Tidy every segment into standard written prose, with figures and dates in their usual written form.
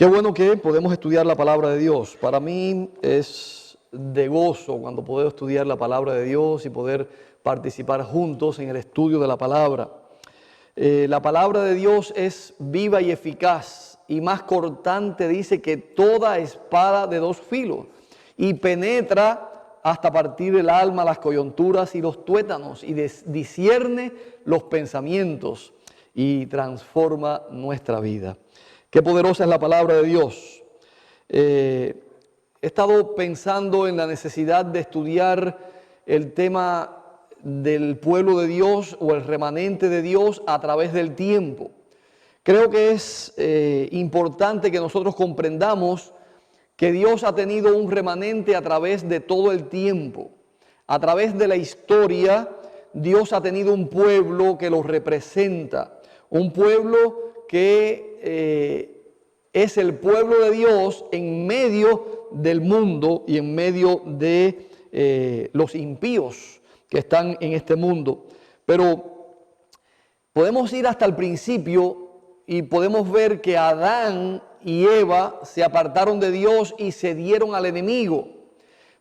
Qué bueno que podemos estudiar la palabra de Dios. Para mí es de gozo cuando puedo estudiar la palabra de Dios y poder participar juntos en el estudio de la palabra. La palabra de Dios es viva y eficaz y más cortante, dice, que toda espada de dos filos, y penetra hasta partir el alma, las coyunturas y los tuétanos, y discierne los pensamientos y transforma nuestra vida. Qué poderosa es la palabra de Dios. He estado pensando en la necesidad de estudiar el tema del pueblo de Dios o el remanente de Dios a través del tiempo. Creo que es importante que nosotros comprendamos que Dios ha tenido un remanente a través de todo el tiempo. A través de la historia, Dios ha tenido un pueblo que lo representa, un pueblo que es el pueblo de Dios en medio del mundo y en medio de los impíos que están en este mundo. Pero podemos ir hasta el principio y podemos ver que Adán y Eva se apartaron de Dios y se dieron al enemigo.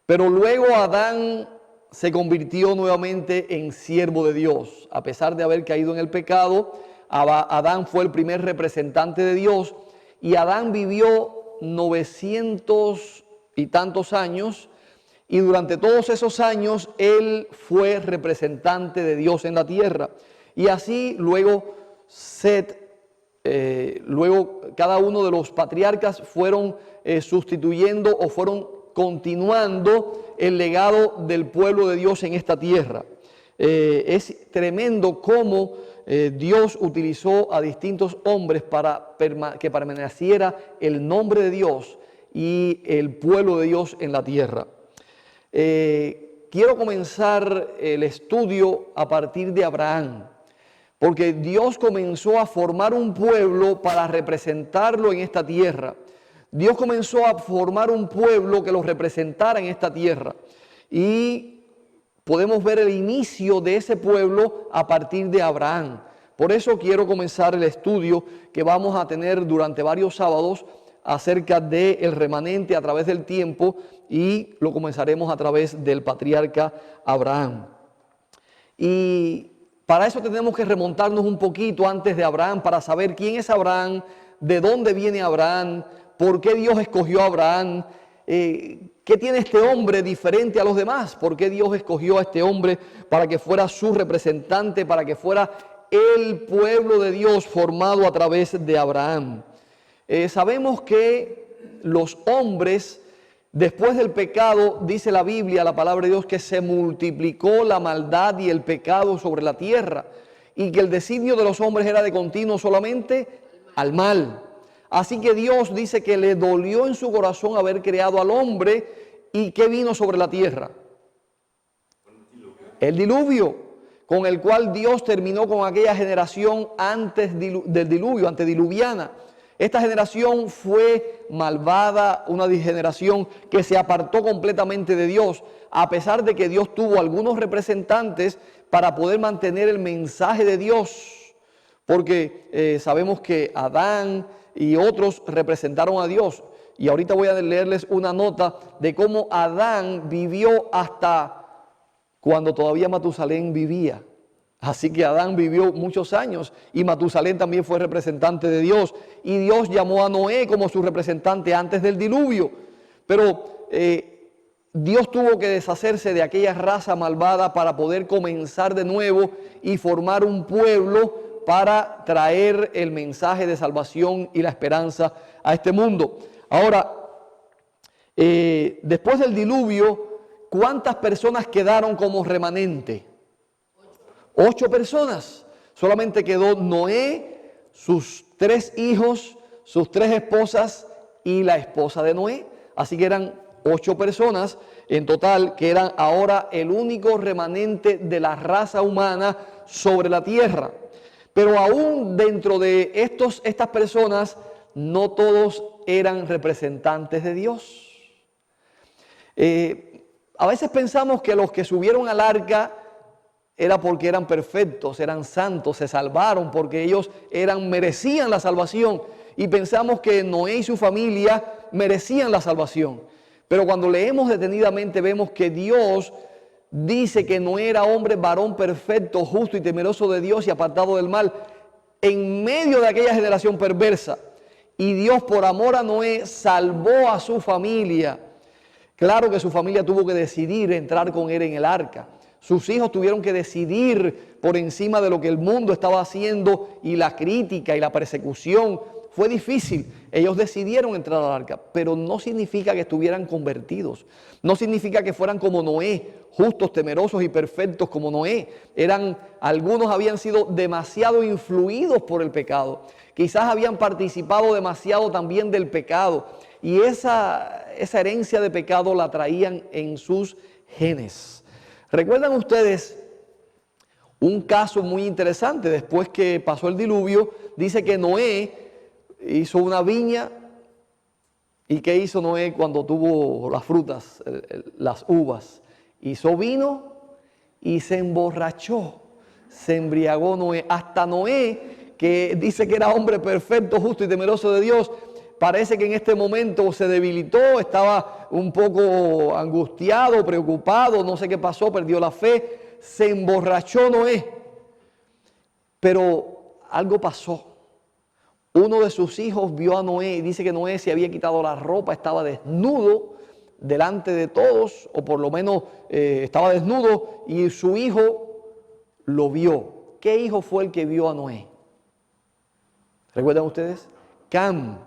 Pero luego Adán se convirtió nuevamente en siervo de Dios. A pesar de haber caído en el pecado, Adán fue el primer representante de Dios y Adán vivió 900 y tantos años, y durante todos esos años él fue representante de Dios en la tierra. Y así luego luego cada uno de los patriarcas fueron sustituyendo o fueron continuando el legado del pueblo de Dios en esta tierra. Es tremendo cómo Dios utilizó a distintos hombres para que permaneciera el nombre de Dios y el pueblo de Dios en la tierra. Quiero comenzar el estudio a partir de Abraham, porque Dios comenzó a formar un pueblo para representarlo en esta tierra. Dios comenzó a formar un pueblo que lo representara en esta tierra. Y podemos ver el inicio de ese pueblo a partir de Abraham. Por eso quiero comenzar el estudio que vamos a tener durante varios sábados acerca del remanente a través del tiempo, y lo comenzaremos a través del patriarca Abraham. Y para eso tenemos que remontarnos un poquito antes de Abraham para saber quién es Abraham, de dónde viene Abraham, por qué Dios escogió a Abraham, qué tiene este hombre diferente a los demás, por qué Dios escogió a este hombre para que fuera su representante, para que fuera el pueblo de Dios formado a través de Abraham. Sabemos que los hombres, después del pecado, dice la Biblia, la palabra de Dios, que se multiplicó la maldad y el pecado sobre la tierra, y que el designio de los hombres era de continuo solamente al mal. Así que Dios dice que le dolió en su corazón haber creado al hombre. ¿Y qué vino sobre la tierra? El diluvio, con el cual Dios terminó con aquella generación antes del diluvio, antediluviana. Esta generación fue malvada, una generación que se apartó completamente de Dios, a pesar de que Dios tuvo algunos representantes para poder mantener el mensaje de Dios, porque sabemos que Adán y otros representaron a Dios. Y ahorita voy a leerles una nota de cómo Adán vivió hasta cuando todavía Matusalén vivía. Así que Adán vivió muchos años y Matusalén también fue representante de Dios. Y Dios llamó a Noé como su representante antes del diluvio. Pero Dios tuvo que deshacerse de aquella raza malvada para poder comenzar de nuevo y formar un pueblo para traer el mensaje de salvación y la esperanza a este mundo. Ahora, después del diluvio, ¿cuántas personas quedaron como remanente? 8 personas. Solamente quedó Noé, sus 3 hijos, sus 3 esposas y la esposa de Noé. Así que eran 8 personas en total, que eran ahora el único remanente de la raza humana sobre la tierra. Pero aún dentro de estas personas, no todos eran representantes de Dios. A veces pensamos que los que subieron al arca era porque eran perfectos, eran santos, se salvaron porque ellos merecían la salvación. y pensamos que Noé y su familia merecían la salvación. Pero cuando leemos detenidamente vemos que Dios dice que Noé era hombre, varón perfecto, justo y temeroso de Dios y apartado del mal, en medio de aquella generación perversa. Y Dios, por amor a Noé, salvó a su familia. Claro que su familia tuvo que decidir entrar con él en el arca. Sus hijos tuvieron que decidir por encima de lo que el mundo estaba haciendo, y la crítica y la persecución fue difícil. Ellos decidieron entrar al arca, pero no significa que estuvieran convertidos. No significa que fueran como Noé, justos, temerosos y perfectos como Noé. Algunos habían sido demasiado influidos por el pecado. Quizás habían participado demasiado también del pecado. Y esa herencia de pecado la traían en sus genes. ¿Recuerdan ustedes un caso muy interesante? Después que pasó el diluvio, dice que Noé hizo una viña. ¿Y qué hizo Noé cuando tuvo las frutas, las uvas? Hizo vino y se emborrachó, se embriagó Noé. Hasta Noé, que dice que era hombre perfecto, justo y temeroso de Dios, parece que en este momento se debilitó, estaba un poco angustiado, preocupado, no sé qué pasó, perdió la fe, se emborrachó Noé. Pero algo pasó. Uno de sus hijos vio a Noé y dice que Noé se había quitado la ropa, estaba desnudo delante de todos, o por lo menos estaba desnudo, y su hijo lo vio. ¿Qué hijo fue el que vio a Noé? ¿Recuerdan ustedes? Cam.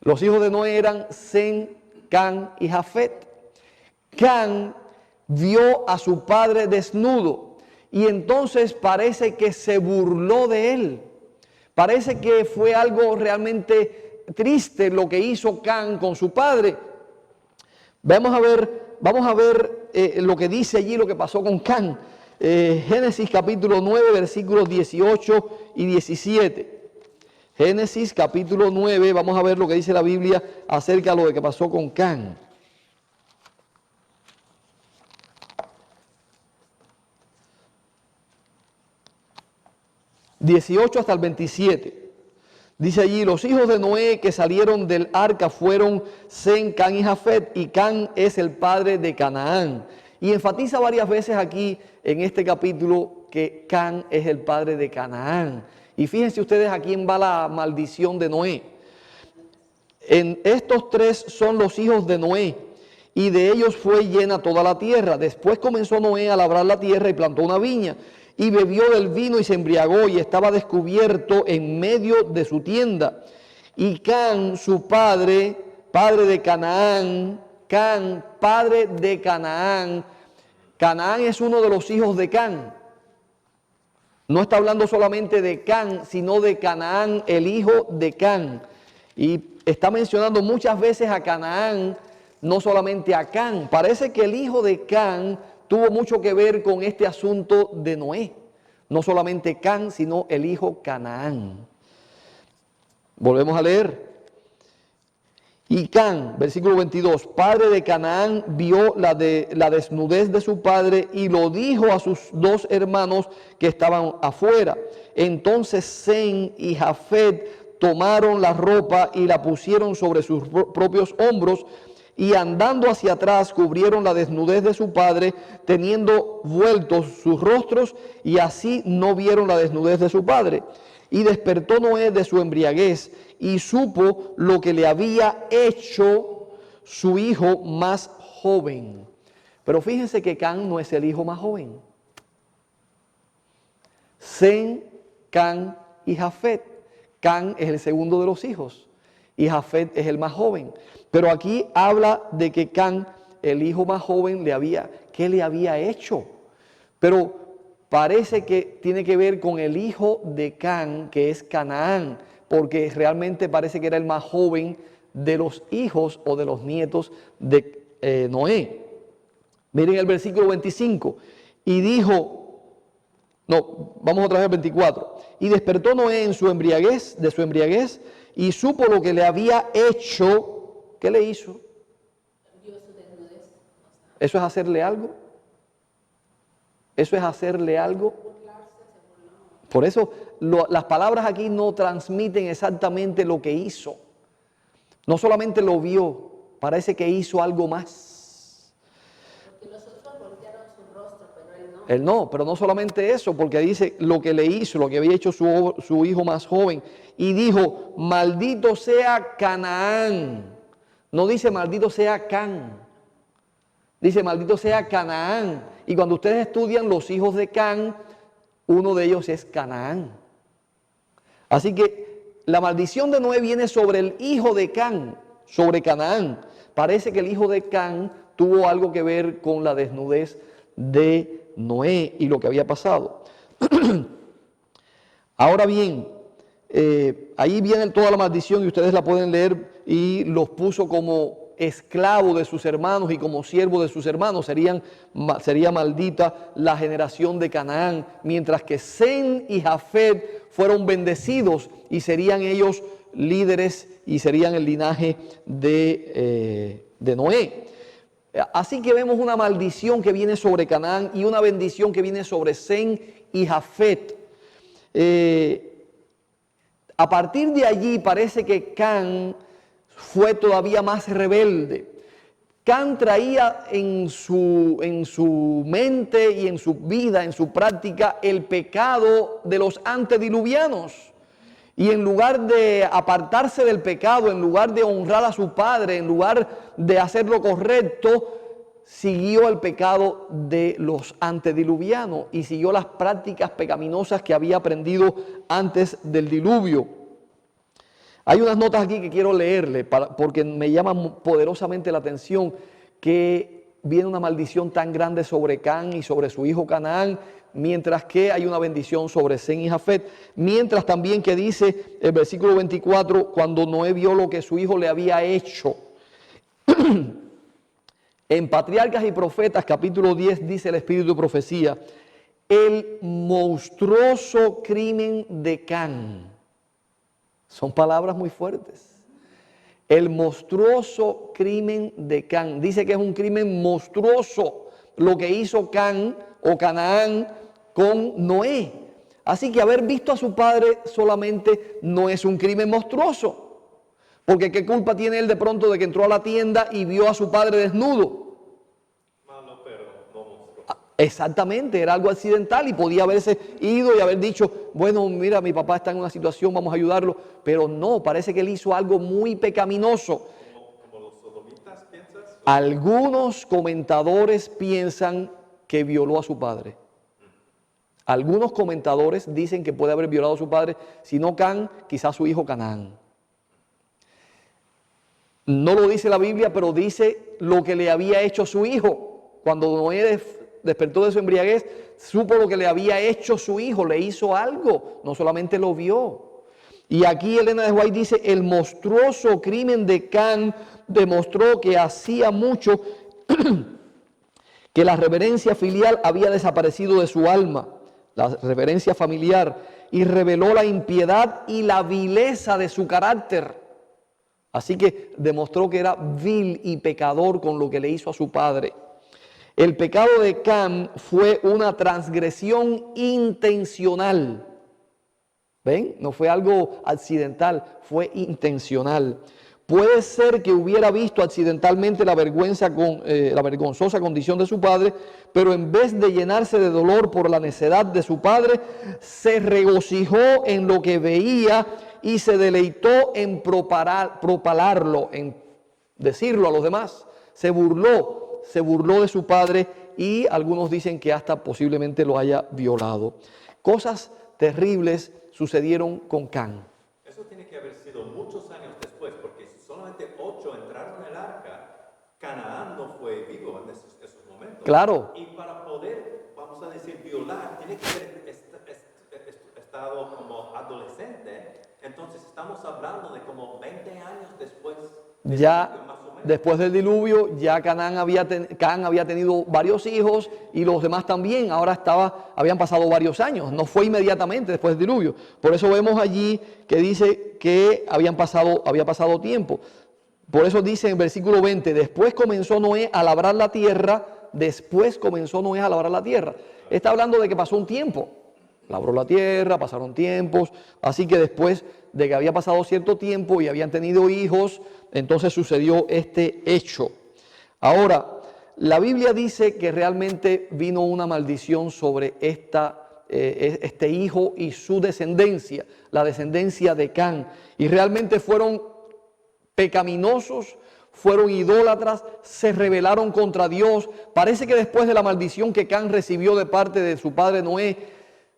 Los hijos de Noé eran Sem, Cam y Jafet. Cam vio a su padre desnudo y entonces parece que se burló de él. Parece que fue algo realmente triste lo que hizo Cam con su padre. Vamos a ver lo que dice allí, lo que pasó con Cam. Génesis capítulo 9, versículos 18 y 17. Génesis capítulo 9, vamos a ver lo que dice la Biblia acerca de lo que pasó con Cam. ...18 hasta el 27... Dice allí: los hijos de Noé que salieron del arca fueron Sem, Cam y Jafet, y Cam es el padre de Canaán. Y enfatiza varias veces aquí en este capítulo que Cam es el padre de Canaán. Y fíjense ustedes a quién va la maldición de Noé. En estos tres son los hijos de Noé, y de ellos fue llena toda la tierra. Después comenzó Noé a labrar la tierra y plantó una viña, y bebió del vino y se embriagó, y estaba descubierto en medio de su tienda. Y Cam, su padre, padre de Canaán, Cam, padre de Canaán. Canaán es uno de los hijos de Cam. No está hablando solamente de Cam, sino de Canaán, el hijo de Cam. Y está mencionando muchas veces a Canaán, no solamente a Cam. Parece que el hijo de Cam tuvo mucho que ver con este asunto de Noé. No solamente Cam, sino el hijo Canaán. Volvemos a leer. Y Cam, versículo 22, padre de Canaán, vio la desnudez de su padre y lo dijo a sus dos hermanos que estaban afuera. Entonces Sem y Jafet tomaron la ropa y la pusieron sobre sus propios hombros, y andando hacia atrás cubrieron la desnudez de su padre, teniendo vueltos sus rostros, y así no vieron la desnudez de su padre. Y despertó Noé de su embriaguez y supo lo que le había hecho su hijo más joven. Pero fíjense que Cam no es el hijo más joven. Sem, Cam y Jafet. Cam es el segundo de los hijos y Jafet es el más joven. Pero aquí habla de que Cam, el hijo más joven, ¿qué le había hecho? Pero parece que tiene que ver con el hijo de Cam, que es Canaán, porque realmente parece que era el más joven de los hijos o de los nietos de Noé. Miren el versículo 25. Y dijo, vamos otra vez al 24. Y despertó Noé de su embriaguez, y supo lo que le había hecho. ¿Qué le hizo? ¿Eso es hacerle algo? ¿Eso es hacerle algo? Por eso las palabras aquí no transmiten exactamente lo que hizo. No solamente lo vio, parece que hizo algo más. Porque los otros voltearon su rostro, pero él no. Él no, pero no solamente eso, porque dice lo que le hizo, lo que había hecho su hijo más joven. Y dijo, maldito sea Canaán. No dice maldito sea Can. Dice maldito sea Canaán. Y cuando ustedes estudian los hijos de Can, uno de ellos es Canaán. Así que la maldición de Noé viene sobre el hijo de Can, sobre Canaán. Parece que el hijo de Can tuvo algo que ver con la desnudez de Noé y lo que había pasado. Ahora bien, ahí viene toda la maldición y ustedes la pueden leer, y los puso como esclavo de sus hermanos y como siervo de sus hermanos. Sería maldita la generación de Canaán, mientras que Sem y Jafet fueron bendecidos y serían ellos líderes y serían el linaje de Noé. Así que vemos una maldición que viene sobre Canaán y una bendición que viene sobre Sem y Jafet. A partir de allí parece que Can fue todavía más rebelde. Can traía en su mente y en su vida, en su práctica, el pecado de los antediluvianos. Y en lugar de apartarse del pecado, en lugar de honrar a su padre, en lugar de hacer lo correcto, siguió el pecado de los antediluvianos y siguió las prácticas pecaminosas que había aprendido antes del diluvio. Hay unas notas aquí que quiero leerle porque me llama poderosamente la atención que viene una maldición tan grande sobre Can y sobre su hijo Canaán, mientras que hay una bendición sobre Sem y Jafet. Mientras también que dice el versículo 24, cuando Noé vio lo que su hijo le había hecho. En Patriarcas y Profetas, capítulo 10, dice el Espíritu de Profecía, el monstruoso crimen de Can. Son palabras muy fuertes. El monstruoso crimen de Can. Dice que es un crimen monstruoso lo que hizo Can o Canaán con Noé. Así que haber visto a su padre solamente no es un crimen monstruoso. Porque ¿qué culpa tiene él de pronto de que entró a la tienda y vio a su padre desnudo? Malo, pero no monstruoso. Exactamente, era algo accidental y podía haberse ido y haber dicho, bueno, mira, mi papá está en una situación, vamos a ayudarlo. Pero no, parece que él hizo algo muy pecaminoso. ¿Como los sodomitas piensas? Algunos comentadores piensan que violó a su padre. Algunos comentadores dicen que puede haber violado a su padre, si no Can, quizás su hijo Canaán. No lo dice la Biblia, pero dice lo que le había hecho su hijo. Cuando Noé despertó de su embriaguez, supo lo que le había hecho su hijo, le hizo algo, no solamente lo vio. Y aquí Elena de White dice, el monstruoso crimen de Can demostró que hacía mucho que la reverencia filial había desaparecido de su alma, la reverencia familiar, y reveló la impiedad y la vileza de su carácter. Así que demostró que era vil y pecador con lo que le hizo a su padre. El pecado de Can fue una transgresión intencional. ¿Ven? No fue algo accidental, fue intencional. Puede ser que hubiera visto accidentalmente la vergonzosa condición de su padre, pero en vez de llenarse de dolor por la necedad de su padre, se regocijó en lo que veía y se deleitó en propalarlo, en decirlo a los demás. Se burló de su padre y algunos dicen que hasta posiblemente lo haya violado. Cosas terribles sucedieron con Can. Eso tiene que haber sido muchos años después, porque si solamente 8 entraron en el arca, Canaán no fue vivo en esos momentos. Claro. Y para poder, vamos a decir, violar, tiene que haber estado como adolescente. Entonces estamos hablando de como 20 años después. Ya después del diluvio, ya Can había tenido varios hijos y los demás también. Ahora habían pasado varios años, no fue inmediatamente después del diluvio. Por eso vemos allí que dice que había pasado tiempo. Por eso dice en el versículo 20, después comenzó Noé a labrar la tierra. Está hablando de que pasó un tiempo. labró la tierra, pasaron tiempos, así que después de que había pasado cierto tiempo y habían tenido hijos, entonces sucedió este hecho. Ahora, la Biblia dice que realmente vino una maldición sobre este hijo y su descendencia, la descendencia de Can, y realmente fueron pecaminosos, fueron idólatras, se rebelaron contra Dios. Parece que después de la maldición que Can recibió de parte de su padre Noé,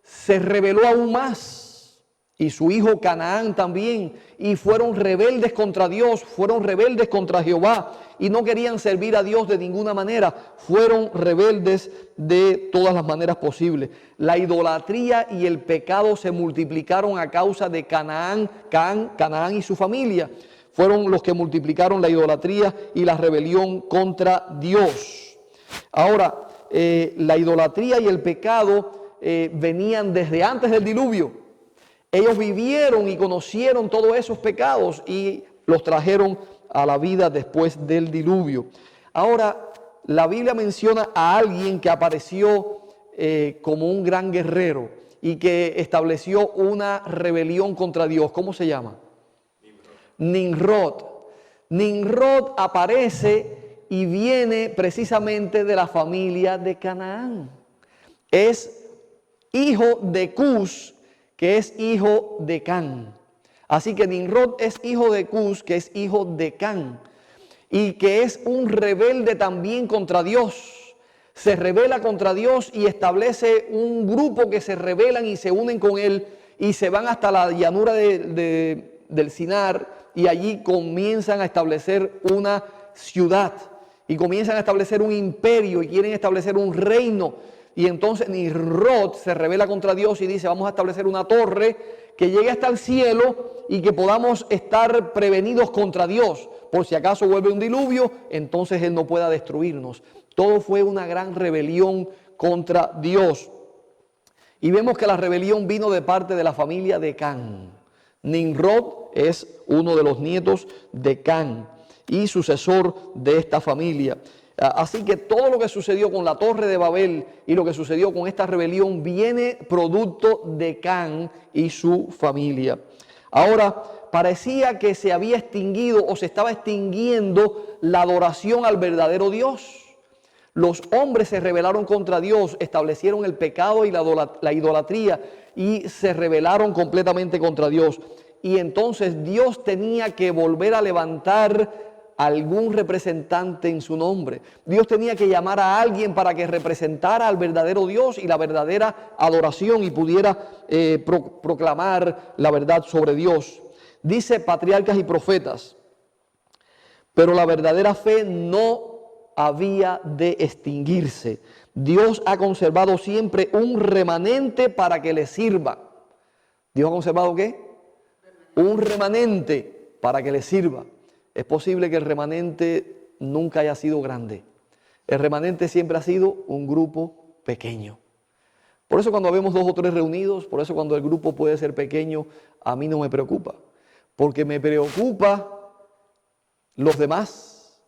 se rebeló aún más, y su hijo Canaán también, y fueron rebeldes contra Dios, fueron rebeldes contra Jehová, y no querían servir a Dios de ninguna manera, fueron rebeldes de todas las maneras posibles. La idolatría y el pecado se multiplicaron a causa de Canaán y su familia. Fueron los que multiplicaron la idolatría y la rebelión contra Dios. Ahora, la idolatría y el pecado venían desde antes del diluvio. Ellos vivieron y conocieron todos esos pecados y los trajeron a la vida después del diluvio. Ahora, la Biblia menciona a alguien que apareció como un gran guerrero y que estableció una rebelión contra Dios. ¿Cómo se llama? Nimrod. Nimrod aparece y viene precisamente de la familia de Canaán. Es hijo de Cus, que es hijo de Can. Así que Nimrod es hijo de Cus, que es hijo de Can, y que es un rebelde también contra Dios. Se rebela contra Dios y establece un grupo que se rebelan y se unen con él y se van hasta la llanura del Sinar, y allí comienzan a establecer una ciudad y comienzan a establecer un imperio y quieren establecer un reino. Y entonces Nimrod se rebela contra Dios y dice: vamos a establecer una torre que llegue hasta el cielo y que podamos estar prevenidos contra Dios. Por si acaso vuelve un diluvio, entonces Él no pueda destruirnos. Todo fue una gran rebelión contra Dios. Y vemos que la rebelión vino de parte de la familia de Can. Nimrod es uno de los nietos de Can y sucesor de esta familia. Así que todo lo que sucedió con la Torre de Babel y lo que sucedió con esta rebelión viene producto de Can y su familia. Ahora, parecía que se había extinguido o se estaba extinguiendo la adoración al verdadero Dios. Los hombres se rebelaron contra Dios, establecieron el pecado y la idolatría y se rebelaron completamente contra Dios. Y entonces Dios tenía que volver a levantar algún representante en su nombre. Dios tenía que llamar a alguien para que representara al verdadero Dios y la verdadera adoración y pudiera proclamar la verdad sobre Dios. Dice Patriarcas y Profetas: pero la verdadera fe no había de extinguirse. Dios ha conservado siempre un remanente para que le sirva. ¿Dios ha conservado qué? Un remanente para que le sirva. Es posible que el remanente nunca haya sido grande. El remanente siempre ha sido un grupo pequeño. Por eso cuando vemos 2 o 3 reunidos, por eso cuando el grupo puede ser pequeño, a mí no me preocupa. Porque me preocupa los demás,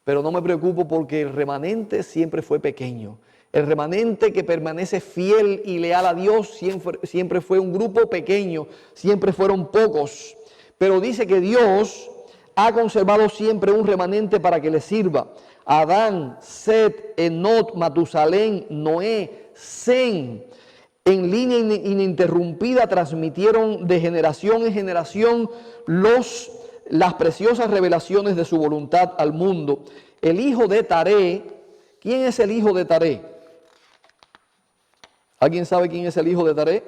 pero no me preocupo porque el remanente siempre fue pequeño. El remanente que permanece fiel y leal a Dios siempre fue un grupo pequeño, siempre fueron pocos. Pero dice que Dios ha conservado siempre un remanente para que le sirva. Adán, Set, Enot, Matusalén, Noé, Sem, en línea ininterrumpida transmitieron de generación en generación las preciosas revelaciones de su voluntad al mundo. El hijo de Taré, ¿quién es el hijo de Taré? ¿Alguien sabe quién es el hijo de Taré?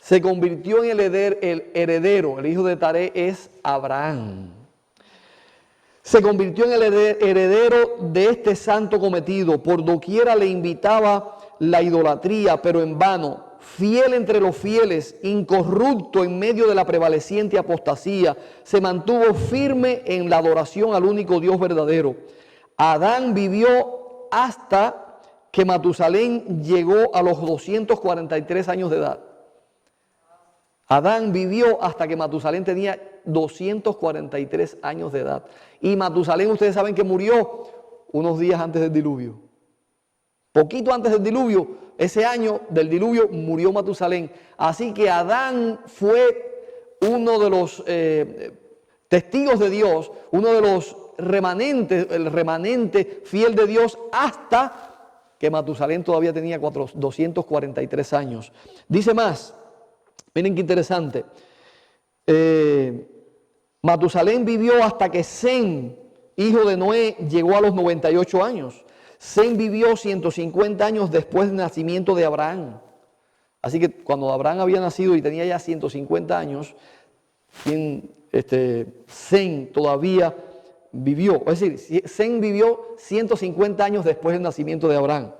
Se convirtió en el heredero. El hijo de Taré es Abraham. Se convirtió en el heredero de este santo cometido. Por doquiera le invitaba la idolatría, pero en vano. Fiel entre los fieles, incorrupto en medio de la prevaleciente apostasía, se mantuvo firme en la adoración al único Dios verdadero. Adán vivió hasta que Matusalén llegó a los 243 años de edad. Adán vivió hasta que Matusalén tenía 243 años de edad. Y Matusalén, ustedes saben que murió unos días antes del diluvio. Poquito antes del diluvio, ese año del diluvio, murió Matusalén. Así que Adán fue uno de los testigos de Dios, uno de los remanentes, el remanente fiel de Dios, hasta que Matusalén todavía tenía 243 años. Dice más, miren qué interesante. Matusalén vivió hasta que Sem, hijo de Noé, llegó a los 98 años. Sem vivió 150 años después del nacimiento de Abraham. Así que cuando Abraham había nacido y tenía ya 150 años, Sem todavía vivió. Es decir, Sem vivió 150 años después del nacimiento de Abraham.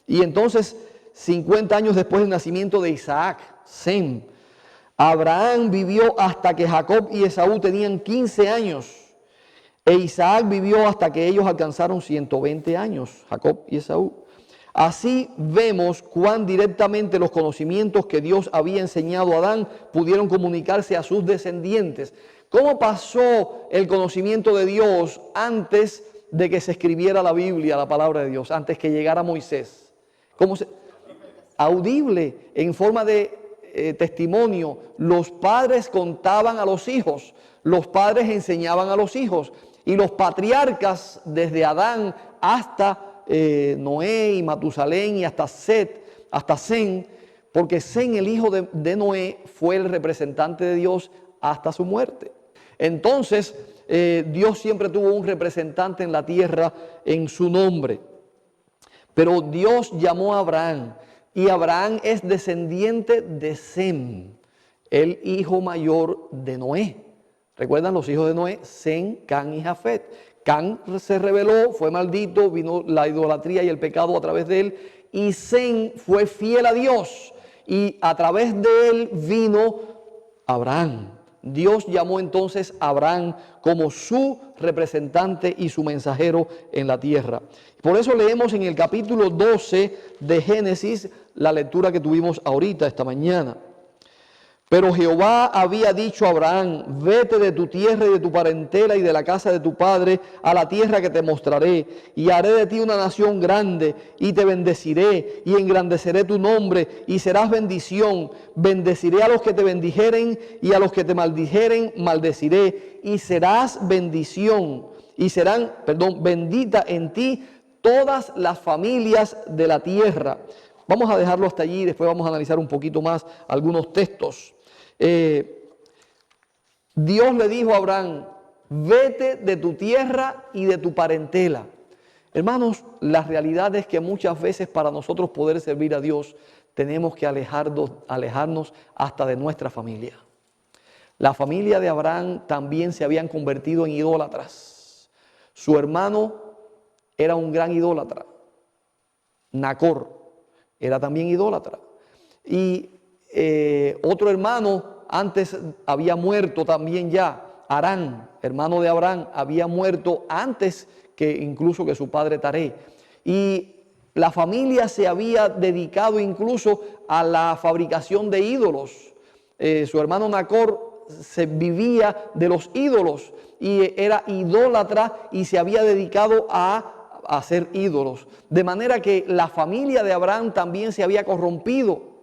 Y entonces, 50 años después del nacimiento de Isaac, Sem. Abraham vivió hasta que Jacob y Esaú tenían 15 años. E Isaac vivió hasta que ellos alcanzaron 120 años, Jacob y Esaú. Así vemos cuán directamente los conocimientos que Dios había enseñado a Adán pudieron comunicarse a sus descendientes. ¿Cómo pasó el conocimiento de Dios antes de que se escribiera la Biblia, la palabra de Dios, antes que llegara Moisés? Audible, en forma de testimonio. Los padres contaban a los hijos, los padres enseñaban a los hijos. Y los patriarcas, desde Adán hasta Noé y Matusalén y hasta Set, hasta Sem, porque Sem, el hijo de Noé, fue el representante de Dios hasta su muerte. Entonces, Dios siempre tuvo un representante en la tierra en su nombre. Pero Dios llamó a Abraham, y Abraham es descendiente de Sem, el hijo mayor de Noé. ¿Recuerdan los hijos de Noé? Sem, Can y Jafet. Can se rebeló, fue maldito, vino la idolatría y el pecado a través de él. Y Sem fue fiel a Dios, y a través de él vino Abraham. Dios llamó entonces a Abraham como su representante y su mensajero en la tierra. Por eso leemos en el capítulo 12 de Génesis la lectura que tuvimos ahorita, esta mañana. Pero Jehová había dicho a Abraham: vete de tu tierra y de tu parentela y de la casa de tu padre a la tierra que te mostraré, y haré de ti una nación grande, y te bendeciré, y engrandeceré tu nombre, y serás bendición. Bendeciré a los que te bendijeren, y a los que te maldijeren maldeciré, y serás bendición, y serán, bendita en ti todas las familias de la tierra. Vamos a dejarlo hasta allí, después vamos a analizar un poquito más algunos textos. Dios le dijo a Abraham: vete de tu tierra y de tu parentela. Hermanos, la realidad es que muchas veces para nosotros poder servir a Dios tenemos que alejarnos hasta de nuestra familia. La familia de Abraham también se habían convertido en idólatras. Su hermano era un gran idólatra. Nacor era también idólatra. Y otro hermano antes había muerto también ya. Harán, hermano de Abraham, había muerto antes que incluso que su padre Taré. Y la familia se había dedicado incluso a la fabricación de ídolos. Su hermano Nacor se vivía de los ídolos y era idólatra y se había dedicado a hacer ídolos. De manera que la familia de Abraham también se había corrompido.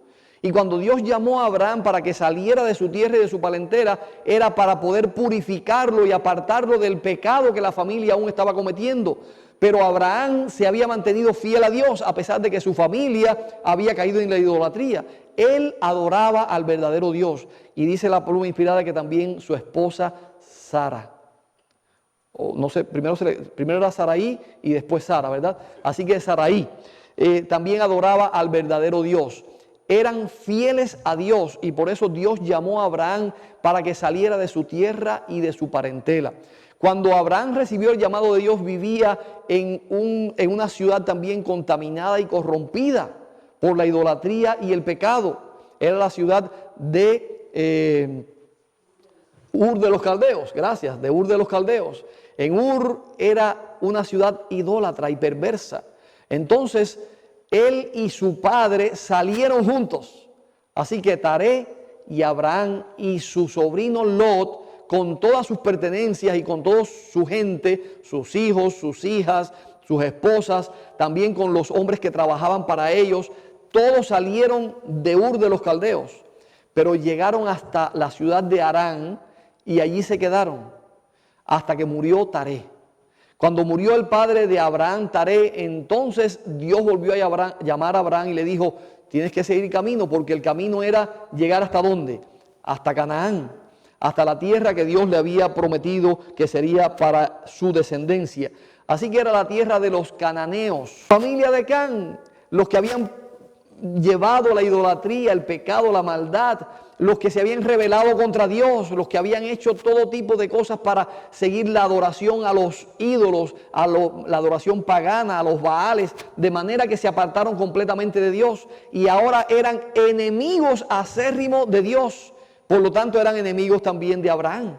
Y cuando Dios llamó a Abraham para que saliera de su tierra y de su parentela, era para poder purificarlo y apartarlo del pecado que la familia aún estaba cometiendo. Pero Abraham se había mantenido fiel a Dios a pesar de que su familia había caído en la idolatría. Él adoraba al verdadero Dios. Y dice la pluma inspirada que también su esposa Sara. O no sé, primero era Saraí y después Sara, ¿verdad? Así que Saraí también adoraba al verdadero Dios. Eran fieles a Dios y por eso Dios llamó a Abraham para que saliera de su tierra y de su parentela. Cuando Abraham recibió el llamado de Dios, vivía en una ciudad también contaminada y corrompida por la idolatría y el pecado. Era la ciudad de Ur de los Caldeos, de Ur de los Caldeos. En Ur era una ciudad idólatra y perversa. Entonces, él y su padre salieron juntos. Así que Taré y Abraham y su sobrino Lot, con todas sus pertenencias y con toda su gente, sus hijos, sus hijas, sus esposas, también con los hombres que trabajaban para ellos. Todos salieron de Ur de los Caldeos, pero llegaron hasta la ciudad de Harán y allí se quedaron hasta que murió Taré. Cuando murió el padre de Abraham, Taré, entonces Dios volvió a llamar a Abraham y le dijo: tienes que seguir camino, porque el camino era llegar ¿hasta dónde? Hasta Canaán, hasta la tierra que Dios le había prometido que sería para su descendencia. Así que era la tierra de los cananeos, familia de Can, los que habían llevado la idolatría, el pecado, la maldad, los que se habían rebelado contra Dios, los que habían hecho todo tipo de cosas para seguir la adoración a los ídolos, la adoración pagana, a los baales, de manera que se apartaron completamente de Dios y ahora eran enemigos acérrimos de Dios. Por lo tanto, eran enemigos también de Abraham.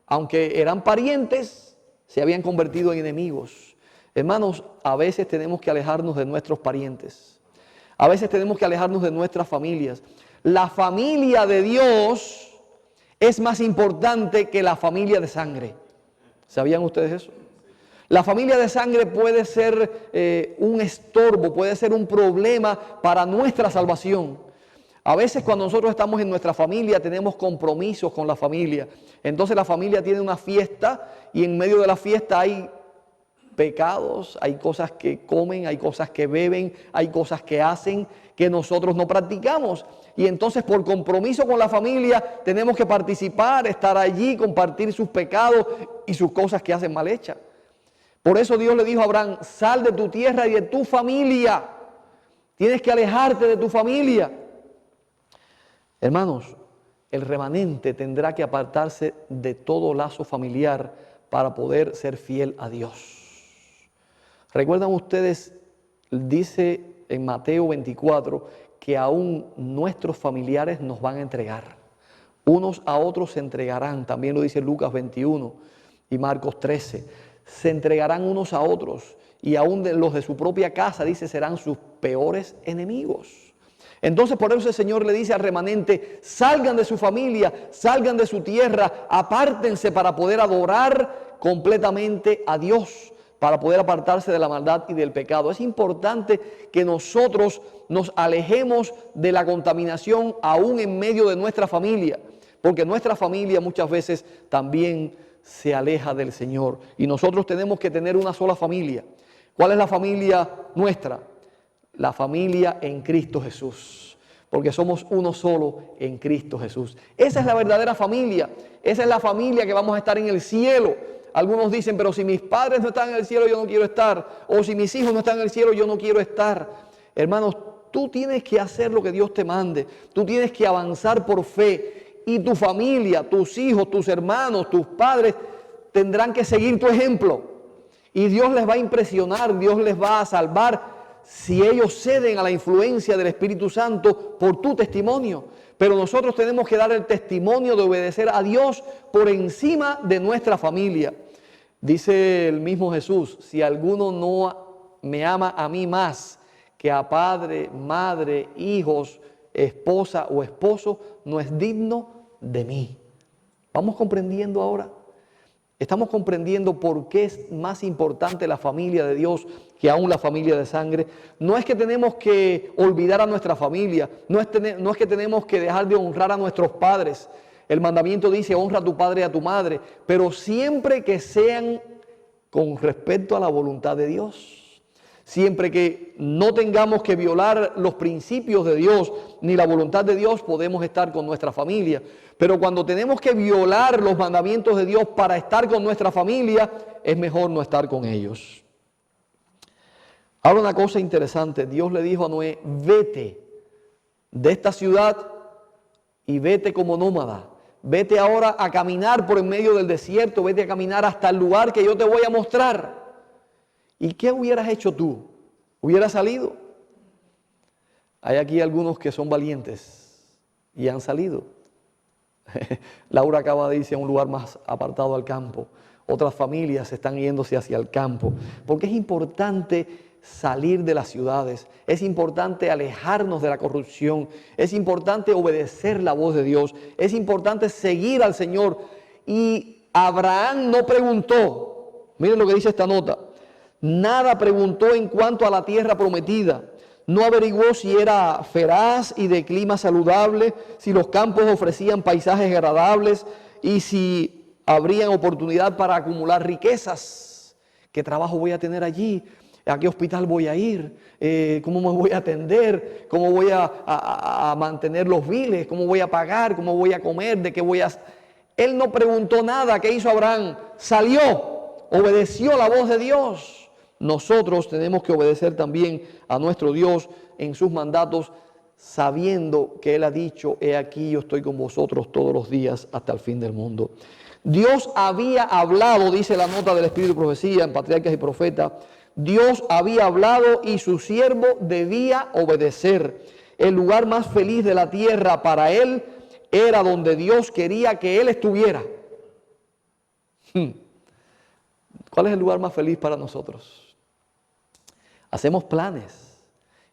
Aunque eran parientes, se habían convertido en enemigos. Hermanos, a veces tenemos que alejarnos de nuestros parientes. A veces tenemos que alejarnos de nuestras familias. La familia de Dios es más importante que la familia de sangre. ¿Sabían ustedes eso? La familia de sangre puede ser un estorbo, puede ser un problema para nuestra salvación. A veces cuando nosotros estamos en nuestra familia tenemos compromisos con la familia. Entonces la familia tiene una fiesta y en medio de la fiesta hay pecados, hay cosas que comen, hay cosas que beben, hay cosas que hacen que nosotros no practicamos. Y entonces por compromiso con la familia tenemos que participar, estar allí, compartir sus pecados y sus cosas que hacen mal hechas. Por eso Dios le dijo a Abraham: sal de tu tierra y de tu familia. Tienes que alejarte de tu familia. Hermanos, el remanente tendrá que apartarse de todo lazo familiar para poder ser fiel a Dios. ¿Recuerdan ustedes? Dice en Mateo 24 que aún nuestros familiares nos van a entregar. Unos a otros se entregarán. También lo dice Lucas 21 y Marcos 13. Se entregarán unos a otros y aún los de su propia casa, dice, serán sus peores enemigos. Entonces por eso el Señor le dice al remanente: salgan de su familia, salgan de su tierra, apártense para poder adorar completamente a Dios, para poder apartarse de la maldad y del pecado. Es importante que nosotros nos alejemos de la contaminación aún en medio de nuestra familia, porque nuestra familia muchas veces también se aleja del Señor y nosotros tenemos que tener una sola familia. ¿Cuál es la familia nuestra? La familia en Cristo Jesús, porque somos uno solo en Cristo Jesús. Esa es la verdadera familia, esa es la familia que vamos a estar en el cielo. Algunos dicen: pero si mis padres no están en el cielo, yo no quiero estar. O si mis hijos no están en el cielo, yo no quiero estar. Hermanos, tú tienes que hacer lo que Dios te mande. Tú tienes que avanzar por fe. Y tu familia, tus hijos, tus hermanos, tus padres tendrán que seguir tu ejemplo. Y Dios les va a impresionar, Dios les va a salvar si ellos ceden a la influencia del Espíritu Santo por tu testimonio. Pero nosotros tenemos que dar el testimonio de obedecer a Dios por encima de nuestra familia. Dice el mismo Jesús: si alguno no me ama a mí más que a padre, madre, hijos, esposa o esposo, no es digno de mí. ¿Vamos comprendiendo ahora? Estamos comprendiendo por qué es más importante la familia de Dios que aún la familia de sangre. No es que tenemos que olvidar a nuestra familia, no es que tenemos que dejar de honrar a nuestros padres. El mandamiento dice: honra a tu padre y a tu madre, pero siempre que sean con respecto a la voluntad de Dios. Siempre que no tengamos que violar los principios de Dios ni la voluntad de Dios, podemos estar con nuestra familia. Pero cuando tenemos que violar los mandamientos de Dios para estar con nuestra familia, es mejor no estar con ellos. Ahora una cosa interesante: Dios le dijo a Noé: vete de esta ciudad y vete como nómada. Vete ahora a caminar por en medio del desierto, vete a caminar hasta el lugar que yo te voy a mostrar. ¿Y qué hubieras hecho tú? ¿Hubieras salido? Hay aquí algunos que son valientes y han salido. Laura acaba de irse a un lugar más apartado al campo. Otras familias están yéndose hacia el campo. Porque es importante salir de las ciudades. Es importante alejarnos de la corrupción. Es importante obedecer la voz de Dios. Es importante seguir al Señor. Y Abraham no preguntó. Miren lo que dice esta nota. Nada preguntó en cuanto a la tierra prometida. No averiguó si era feraz y de clima saludable, si los campos ofrecían paisajes agradables y si habría oportunidad para acumular riquezas. ¿Qué trabajo voy a tener allí? ¿A qué hospital voy a ir? ¿Cómo me voy a atender? ¿Cómo voy a mantener los biles? ¿Cómo voy a pagar? ¿Cómo voy a comer? ¿De qué voy a...? Él no preguntó nada. ¿Qué hizo Abraham? Salió, obedeció la voz de Dios. Nosotros tenemos que obedecer también a nuestro Dios en sus mandatos, sabiendo que Él ha dicho: he aquí, yo estoy con vosotros todos los días hasta el fin del mundo. Dios había hablado, dice la nota del Espíritu de Profecía en Patriarcas y Profetas. Dios había hablado y su siervo debía obedecer. El lugar más feliz de la tierra para él era donde Dios quería que él estuviera. ¿Cuál es el lugar más feliz para nosotros? Hacemos planes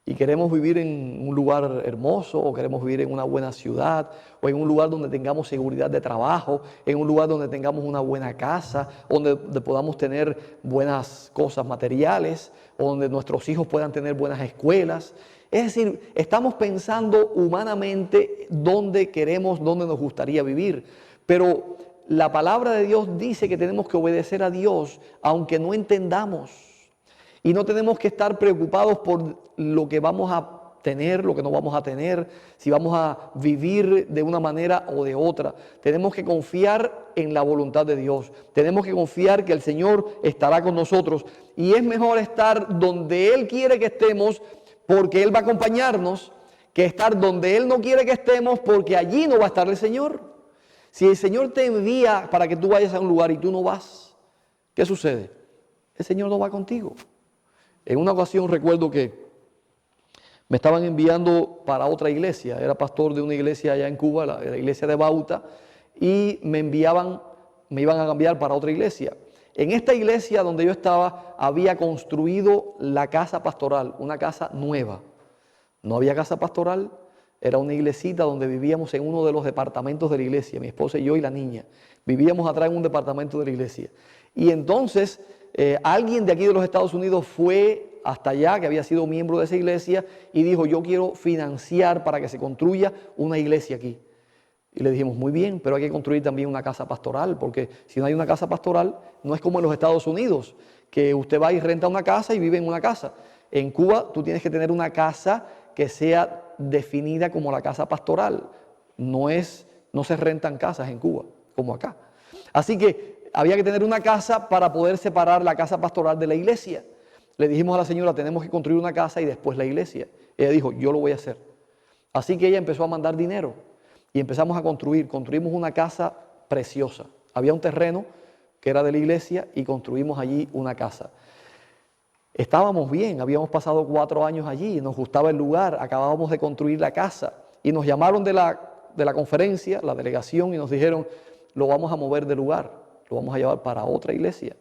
y queremos vivir en un lugar hermoso, o queremos vivir en una buena ciudad, o en un lugar donde tengamos seguridad de trabajo, en un lugar donde tengamos una buena casa, donde podamos tener buenas cosas materiales, o donde nuestros hijos puedan tener buenas escuelas. Es decir, estamos pensando humanamente dónde queremos, dónde nos gustaría vivir. Pero la palabra de Dios dice que tenemos que obedecer a Dios aunque no entendamos. Y no tenemos que estar preocupados por lo que vamos a tener, lo que no vamos a tener, si vamos a vivir de una manera o de otra. Tenemos que confiar en la voluntad de Dios. Tenemos que confiar que el Señor estará con nosotros. Y es mejor estar donde Él quiere que estemos, porque Él va a acompañarnos, que estar donde Él no quiere que estemos, porque allí no va a estar el Señor. Si el Señor te envía para que tú vayas a un lugar y tú no vas, ¿qué sucede? El Señor no va contigo. En una ocasión recuerdo que me estaban enviando para otra iglesia. Era pastor de una iglesia allá en Cuba, la iglesia de Bauta, y me iban a cambiar para otra iglesia. En esta iglesia donde yo estaba, había construido la casa pastoral, una casa nueva. No había casa pastoral, era una iglesita donde vivíamos en uno de los departamentos de la iglesia, mi esposa y yo y la niña. Vivíamos atrás en un departamento de la iglesia. Y entonces alguien de aquí de los Estados Unidos fue hasta allá, que había sido miembro de esa iglesia, y dijo: yo quiero financiar para que se construya una iglesia aquí. Y le dijimos: muy bien, pero hay que construir también una casa pastoral, porque si no hay una casa pastoral, no es como en los Estados Unidos, que usted va y renta una casa y vive en una casa. En Cuba tú tienes que tener una casa que sea definida como la casa pastoral. No se rentan casas en Cuba, como acá. Así que había que tener una casa para poder separar la casa pastoral de la iglesia. Le dijimos a la señora: tenemos que construir una casa y después la iglesia. Ella dijo: yo lo voy a hacer. Así que ella empezó a mandar dinero y empezamos a construir. Construimos una casa preciosa. Había un terreno que era de la iglesia y construimos allí una casa. Estábamos bien, habíamos pasado 4 años allí, nos gustaba el lugar, acabábamos de construir la casa y nos llamaron de la conferencia, la delegación, y nos dijeron: lo vamos a mover de lugar. Lo vamos a llevar para otra iglesia.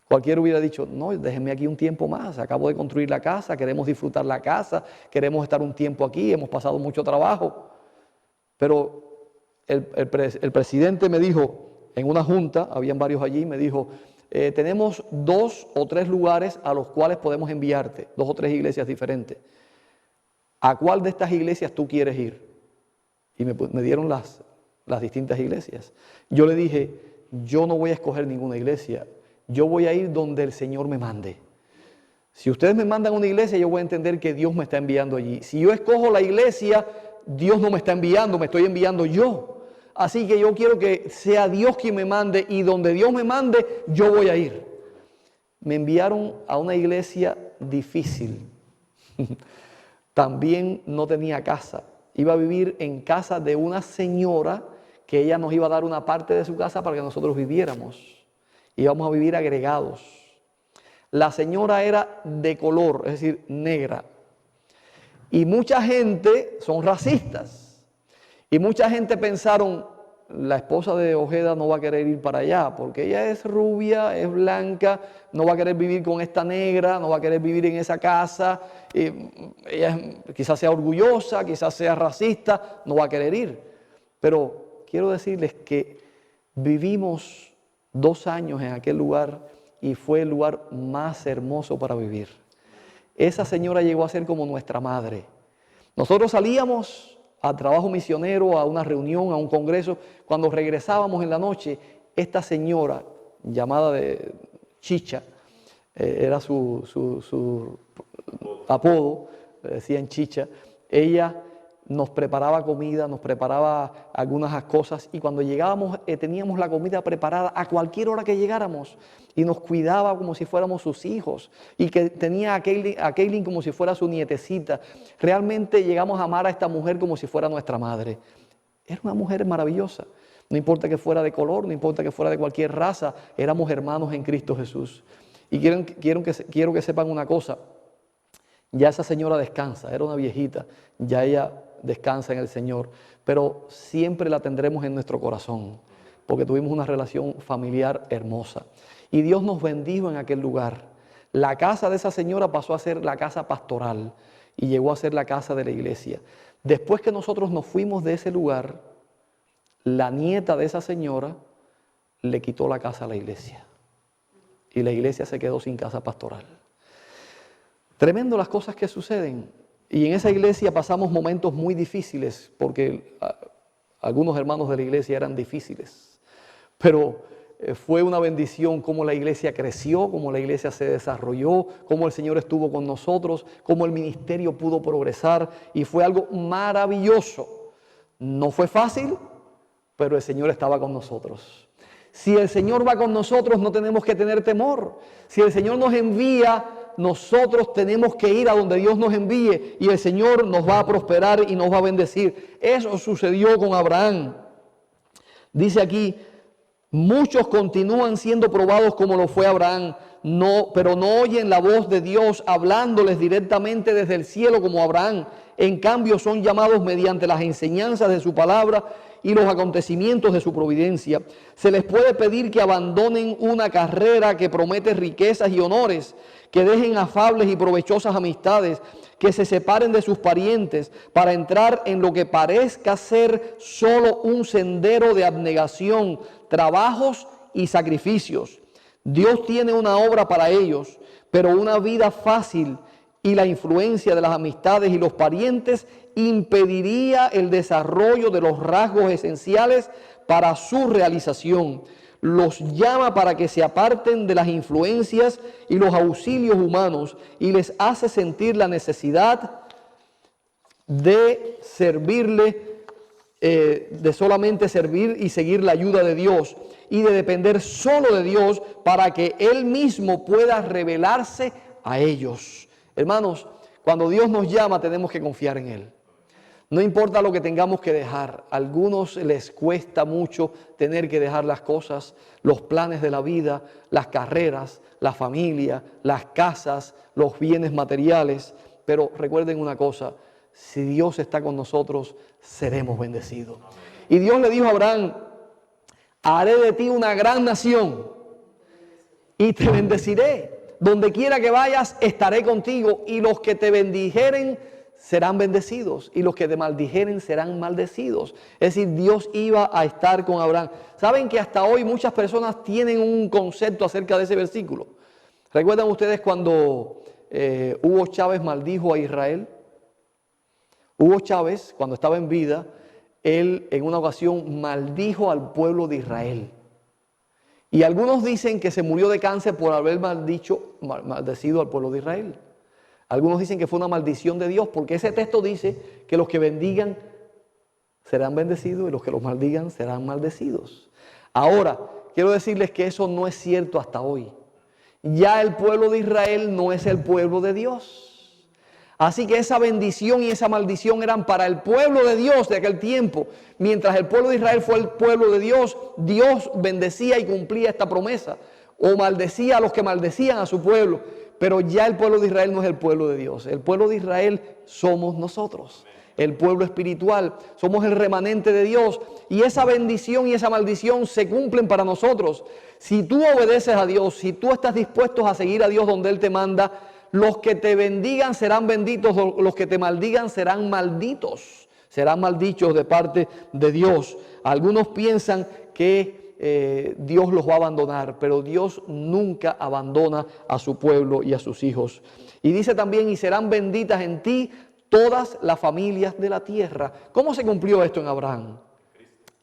Cualquiera hubiera dicho: no, déjenme aquí un tiempo más, acabo de construir la casa, queremos disfrutar la casa, queremos estar un tiempo aquí, hemos pasado mucho trabajo. Pero el presidente me dijo, en una junta, habían varios allí, me dijo: tenemos 2 o 3 lugares a los cuales podemos enviarte, 2 o 3 iglesias diferentes. ¿A cuál de estas iglesias tú quieres ir? Y me dieron las distintas iglesias. Yo le dije: yo no voy a escoger ninguna iglesia, yo voy a ir donde el Señor me mande. Si ustedes me mandan a una iglesia, yo voy a entender que Dios me está enviando allí. Si yo escojo la iglesia, Dios no me está enviando, me estoy enviando yo. Así que yo quiero que sea Dios quien me mande, y donde Dios me mande, yo voy a ir. Me enviaron a una iglesia difícil. También no tenía casa. Iba a vivir en casa de una señora que ella nos iba a dar una parte de su casa para que nosotros viviéramos. Íbamos a vivir agregados. La señora era de color, es decir, negra. Y mucha gente son racistas. Y mucha gente pensaron: la esposa de Ojeda no va a querer ir para allá, porque ella es rubia, es blanca, no va a querer vivir con esta negra, no va a querer vivir en esa casa. Ella quizás sea orgullosa, quizás sea racista, no va a querer ir. Pero quiero decirles que vivimos 2 años en aquel lugar y fue el lugar más hermoso para vivir. Esa señora llegó a ser como nuestra madre. Nosotros salíamos al trabajo misionero, a una reunión, a un congreso. Cuando regresábamos en la noche, esta señora, llamada de Chicha, era su apodo, le decían Chicha, ella nos preparaba comida, nos preparaba algunas cosas y cuando llegábamos teníamos la comida preparada a cualquier hora que llegáramos y nos cuidaba como si fuéramos sus hijos y que tenía a Kaylin como si fuera su nietecita. Realmente llegamos a amar a esta mujer como si fuera nuestra madre. Era una mujer maravillosa. No importa que fuera de color, no importa que fuera de cualquier raza, éramos hermanos en Cristo Jesús. Y quiero que sepan una cosa, ya esa señora descansa, era una viejita, ya ella descansa en el Señor, pero siempre la tendremos en nuestro corazón, porque tuvimos una relación familiar hermosa. Y Dios nos bendijo en aquel lugar. La casa de esa señora pasó a ser la casa pastoral y llegó a ser la casa de la iglesia. Después que nosotros nos fuimos de ese lugar, la nieta de esa señora le quitó la casa a la iglesia. Y la iglesia se quedó sin casa pastoral. Tremendo las cosas que suceden. Y en esa iglesia pasamos momentos muy difíciles, porque algunos hermanos de la iglesia eran difíciles. Pero fue una bendición cómo la iglesia creció, cómo la iglesia se desarrolló, cómo el Señor estuvo con nosotros, cómo el ministerio pudo progresar. Y fue algo maravilloso. No fue fácil, pero el Señor estaba con nosotros. Si el Señor va con nosotros, no tenemos que tener temor. Si el Señor nos envía, nosotros tenemos que ir a donde Dios nos envíe y el Señor nos va a prosperar y nos va a bendecir. Eso sucedió con Abraham. Dice aquí, muchos continúan siendo probados como lo fue Abraham, pero no oyen la voz de Dios hablándoles directamente desde el cielo como Abraham. En cambio son llamados mediante las enseñanzas de su palabra y los acontecimientos de su providencia. Se les puede pedir que abandonen una carrera que promete riquezas y honores, que dejen afables y provechosas amistades, que se separen de sus parientes para entrar en lo que parezca ser solo un sendero de abnegación, trabajos y sacrificios. Dios tiene una obra para ellos, pero una vida fácil y la influencia de las amistades y los parientes impediría el desarrollo de los rasgos esenciales para su realización. Los llama para que se aparten de las influencias y los auxilios humanos y les hace sentir la necesidad de servirle, de solamente servir y seguir la ayuda de Dios y de depender solo de Dios para que Él mismo pueda revelarse a ellos. Hermanos, cuando Dios nos llama tenemos que confiar en Él. No importa lo que tengamos que dejar. A algunos les cuesta mucho tener que dejar las cosas, los planes de la vida, las carreras, la familia, las casas, los bienes materiales. Pero recuerden una cosa, si Dios está con nosotros, seremos bendecidos. Y Dios le dijo a Abraham, haré de ti una gran nación y te bendeciré. Donde quiera que vayas, estaré contigo y los que te bendijeren serán bendecidos y los que te maldijeren serán maldecidos. Es decir, Dios iba a estar con Abraham. ¿Saben que hasta hoy muchas personas tienen un concepto acerca de ese versículo? ¿Recuerdan ustedes cuando Hugo Chávez maldijo a Israel? Hugo Chávez, cuando estaba en vida, él en una ocasión maldijo al pueblo de Israel. Y algunos dicen que se murió de cáncer por haber maldecido al pueblo de Israel. Algunos dicen que fue una maldición de Dios, porque ese texto dice que los que bendigan serán bendecidos y los que los maldigan serán maldecidos. Ahora, quiero decirles que eso no es cierto hasta hoy. Ya el pueblo de Israel no es el pueblo de Dios. Así que esa bendición y esa maldición eran para el pueblo de Dios de aquel tiempo. Mientras el pueblo de Israel fue el pueblo de Dios, Dios bendecía y cumplía esta promesa. O maldecía a los que maldecían a su pueblo. Pero ya el pueblo de Israel no es el pueblo de Dios. El pueblo de Israel somos nosotros. El pueblo espiritual. Somos el remanente de Dios. Y esa bendición y esa maldición se cumplen para nosotros. Si tú obedeces a Dios, si tú estás dispuesto a seguir a Dios donde Él te manda, los que te bendigan serán benditos, los que te maldigan serán malditos, serán maldichos de parte de Dios. Algunos piensan que Dios los va a abandonar, pero Dios nunca abandona a su pueblo y a sus hijos. Y dice también, y serán benditas en ti todas las familias de la tierra. ¿Cómo se cumplió esto en Abraham?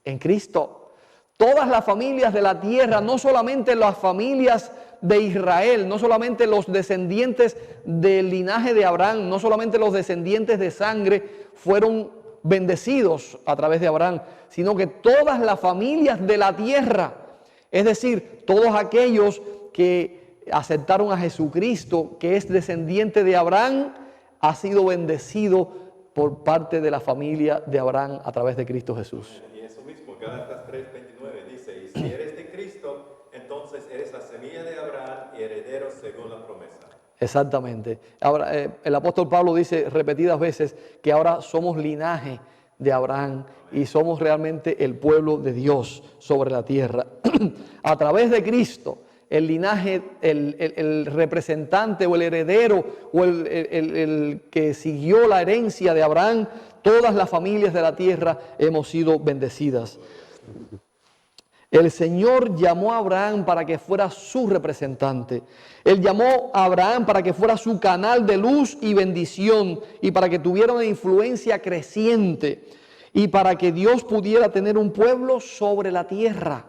En Cristo. Todas las familias de la tierra, no solamente las familias de Israel, no solamente los descendientes del linaje de Abraham, no solamente los descendientes de sangre fueron bendecidos a través de Abraham, sino que todas las familias de la tierra, es decir, todos aquellos que aceptaron a Jesucristo, que es descendiente de Abraham, ha sido bendecido por parte de la familia de Abraham a través de Cristo Jesús. Y eso mismo, Gálatas 3:29 dice, y si eres de Cristo, entonces eres la semilla de Abraham y heredero según la promesa. Exactamente. Ahora, el apóstol Pablo dice repetidas veces que ahora somos linaje de Abraham y somos realmente el pueblo de Dios sobre la tierra. A través de Cristo, el linaje, el representante o el heredero o el que siguió la herencia de Abraham, todas las familias de la tierra hemos sido bendecidas. El Señor llamó a Abraham para que fuera su representante. Él llamó a Abraham para que fuera su canal de luz y bendición y para que tuviera una influencia creciente y para que Dios pudiera tener un pueblo sobre la tierra.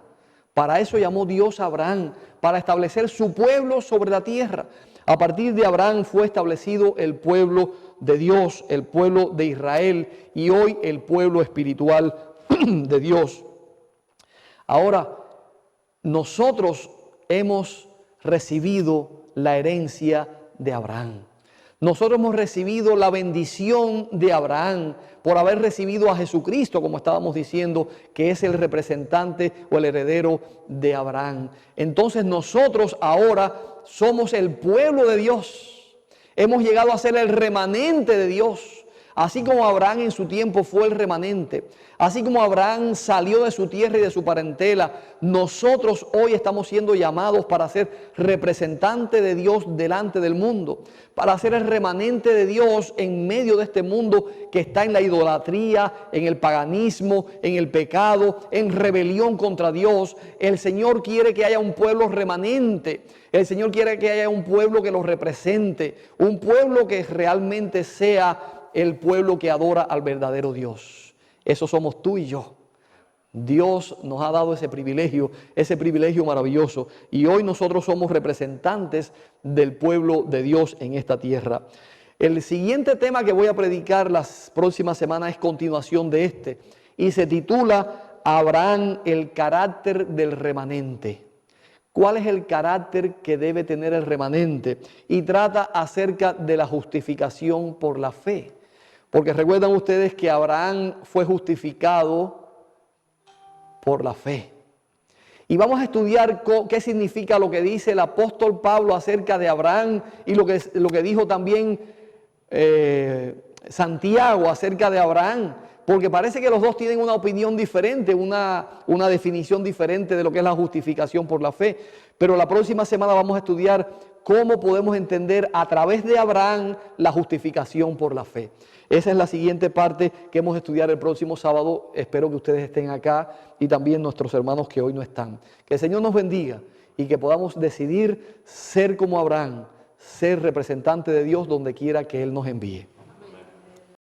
Para eso llamó Dios a Abraham, para establecer su pueblo sobre la tierra. A partir de Abraham fue establecido el pueblo de Dios, el pueblo de Israel y hoy el pueblo espiritual de Dios. Ahora, nosotros hemos recibido la herencia de Abraham. Nosotros hemos recibido la bendición de Abraham por haber recibido a Jesucristo, como estábamos diciendo, que es el representante o el heredero de Abraham. Entonces nosotros ahora somos el pueblo de Dios. Hemos llegado a ser el remanente de Dios. Así como Abraham en su tiempo fue el remanente, así como Abraham salió de su tierra y de su parentela, nosotros hoy estamos siendo llamados para ser representantes de Dios delante del mundo, para ser el remanente de Dios en medio de este mundo que está en la idolatría, en el paganismo, en el pecado, en rebelión contra Dios. El Señor quiere que haya un pueblo remanente. El Señor quiere que haya un pueblo que lo represente, un pueblo que realmente sea el pueblo que adora al verdadero Dios. Eso somos tú y yo. Dios nos ha dado ese privilegio maravilloso. Y hoy nosotros somos representantes del pueblo de Dios en esta tierra. El siguiente tema que voy a predicar las próximas semanas es continuación de este. Y se titula Abraham, el carácter del remanente. ¿Cuál es el carácter que debe tener el remanente? Y trata acerca de la justificación por la fe. Porque recuerdan ustedes que Abraham fue justificado por la fe. Y vamos a estudiar qué significa lo que dice el apóstol Pablo acerca de Abraham y lo que dijo también Santiago acerca de Abraham. Porque parece que los dos tienen una opinión diferente, una definición diferente de lo que es la justificación por la fe. Pero la próxima semana vamos a estudiar cómo podemos entender a través de Abraham la justificación por la fe. Esa es la siguiente parte que hemos de estudiar el próximo sábado. Espero que ustedes estén acá y también nuestros hermanos que hoy no están. Que el Señor nos bendiga y que podamos decidir ser como Abraham, ser representante de Dios donde quiera que Él nos envíe.